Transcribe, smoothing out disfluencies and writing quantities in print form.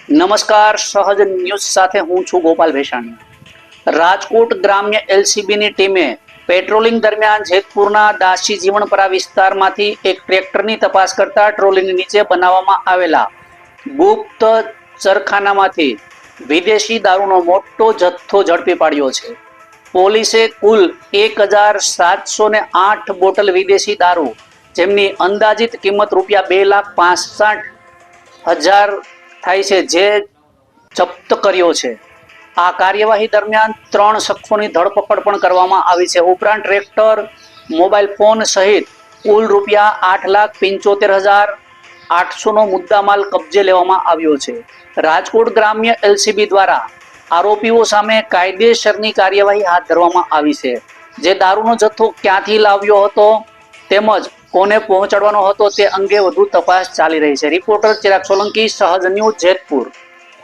નમસ્કાર, સહજ ન્યૂઝ સાથે હું છું ગોપાલ ભેસાણી। રાજકોટ ગ્રામ્ય એલસીબીની ટીમે પેટ્રોલિંગ દરમિયાન જેતપુરના દાસી જીવણપરા વિસ્તારમાંથી એક ટ્રેક્ટરની તપાસ કરતા ટ્રોલીની નીચે બનાવવામાં આવેલા ગુપ્ત ચરખાનામાંથી વિદેશી દારૂનો મોટો જથ્થો ઝડપી પાડ્યો છે। પોલીસે કુલ 1708 બોટલ વિદેશી દારૂ, જેમની અંદાજિત કિંમત રૂપિયા 2,65,000 થાય છે, જે જપ્ત કર્યો છે। આ કાર્યવાહી દરમિયાન 3 શખ્સોની ધરપકડ પણ કરવામાં આવી છે। ઉપરાંત ટ્રેક્ટર, મોબાઈલ ફોન સહિત કુલ રૂપિયા 8,75,800 નો મુદ્દામાલ કબજે લેવામાં આવ્યો છે। રાજકોટ ગ્રામ્ય એલસીબી દ્વારા આરોપીઓ સામે કાયદેસરની કાર્યવાહી હાથ ધરવામાં આવી છે। જે દારૂનો જથ્થો ક્યાંથી લાવ્યો હતો તેમજ કોને પહોંચાડવાનો હતો તે અંગે વધુ તપાસ ચાલી રહી છે। રિપોર્ટર ચિરાગ સોલંકી, સહજ ન્યૂઝ, જેતપુર।